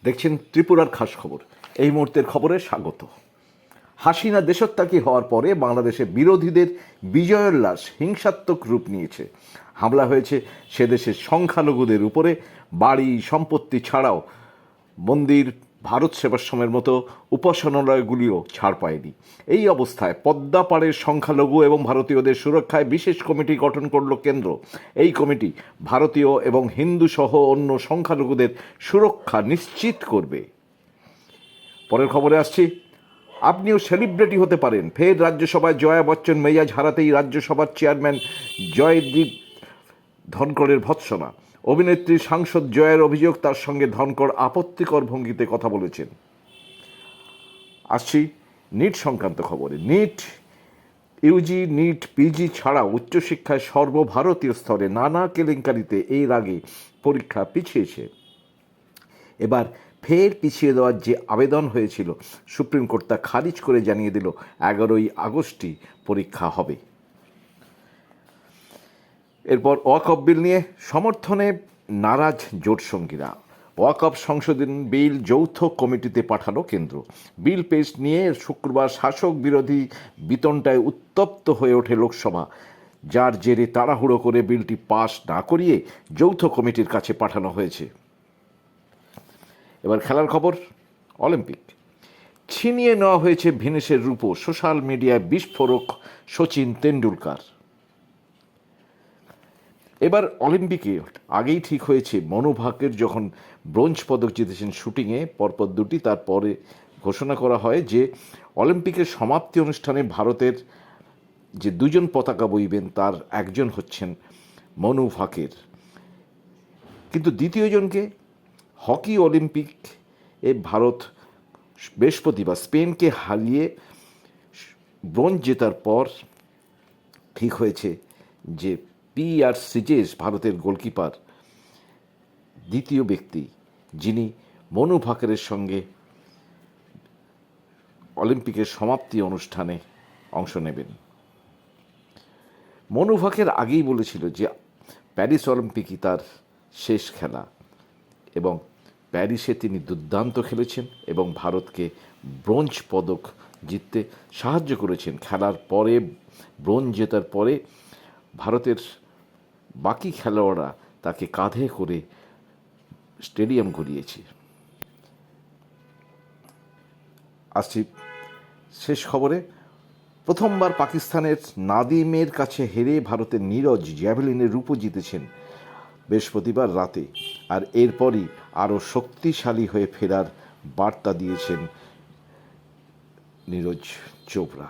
দেখছেন ত্রিপুরার খাস খবর। এই মুহূর্তের খবরে স্বাগত। হাসিনা দেশত্যাগী হওয়ার পরে বাংলাদেশে বিরোধীদের বিজয়োল্লাস হিংসাত্মক রূপ নিয়েছে। হামলা হয়েছে সে দেশের সংখ্যালঘুদের উপরে। বাড়ি সম্পত্তি ছাড়াও মন্দির, ভারত সেবাশ্রমের মতো উপাসনালয়গুলিও ছাড় পায়নি। এই অবস্থায় পদ্মা পাড়ের সংখ্যালঘু এবং ভারতীয়দের সুরক্ষায় বিশেষ কমিটি গঠন করল কেন্দ্র। এই কমিটি ভারতীয় এবং হিন্দু সহ অন্য সংখ্যালঘুদের সুরক্ষা নিশ্চিত করবে। পরের খবরে আসছি। আপনিও সেলিব্রিটি হতে পারেন। ফের রাজ্যসভায় জয়া বচ্চন মেজাজ হারাতেই রাজ্যসভার চেয়ারম্যান জয়দীপ ধনকরের ভৎসনা। অভিনেত্রী সাংসদ জয়ের অভিযোগ, তার সঙ্গে ধনকর আপত্তিকর ভঙ্গিতে কথা বলেছেন। আসছি নিট সংক্রান্ত খবরে। নিট ইউজি, নিট পিজি ছাড়াও উচ্চশিক্ষায় সর্বভারতীয় স্তরে নানা কেলেঙ্কারিতে এর আগে পরীক্ষা পিছিয়েছে। এবার ফের পিছিয়ে দেওয়ার যে আবেদন হয়েছিল, সুপ্রিম কোর্ট তা খারিজ করে জানিয়ে দিল 11ই আগস্টই পরীক্ষা হবে। এরপর ওয়াকফ বিল নিয়ে সমর্থনে নারাজ জোটসঙ্গীরা। ওয়াকফ সংশোধন বিল যৌথ কমিটিতে পাঠালো কেন্দ্র। বিল পেশ নিয়ে শুক্রবার শাসক বিরোধী বিতণ্ডায় উত্তপ্ত হয়ে ওঠে লোকসভা, যার জেরে তাড়াহুড়ো করে বিলটি পাশ না করিয়ে যৌথ কমিটির কাছে পাঠানো হয়েছে। এবার খেলার খবর। অলিম্পিক ছিনিয়ে নেওয়া হয়েছে ভিনেসের রূপো। সোশ্যাল মিডিয়ায় বিস্ফোরক সচিন তেন্ডুলকার। এবার অলিম্পিকে আগেই ঠিক হয়েছে, মনু ভাকের যখন ব্রোঞ্জ পদক জিতেছেন শুটিংয়ে পরপর দুটি, তারপরে ঘোষণা করা হয় যে অলিম্পিকের সমাপ্তি অনুষ্ঠানে ভারতের যে দুজন পতাকা বইবেন তার একজন হচ্ছেন মনু ভাকের। কিন্তু দ্বিতীয়জনকে, হকি অলিম্পিক এ ভারত বৃহস্পতিবার স্পেনকে হারিয়ে ব্রোঞ্জ জেতার পর ঠিক হয়েছে যে PR সিজেস, ভারতের গোলকিপার, দ্বিতীয় ব্যক্তি যিনি মনু ভাকেরের সঙ্গে অলিম্পিকের সমাপ্তি অনুষ্ঠানে অংশ নেবেন। মনু ভাকের আগেই বলেছিল যে প্যারিস অলিম্পিকই তার শেষ খেলা, এবং প্যারিসে তিনি দুর্দান্ত খেলেছেন এবং ভারতকে ব্রোঞ্জ পদক জিততে সাহায্য করেছেন। খেলার পরে, ব্রোঞ্জ জেতার পরে ভারতের বাকি খেলোয়াড়রা তাকে কাঁধে করে স্টেডিয়াম ঘুরিয়েছে। আসছি শেষ খবরে। প্রথমবার পাকিস্তানের নাদিমের কাছে হেরে ভারতের নীরজ জ্যাভেলিনের রূপো জিতেছেন বৃহস্পতিবার রাতে, আর এরপরই আরও শক্তিশালী হয়ে ফেরার বার্তা দিয়েছেন নীরজ চোপড়া।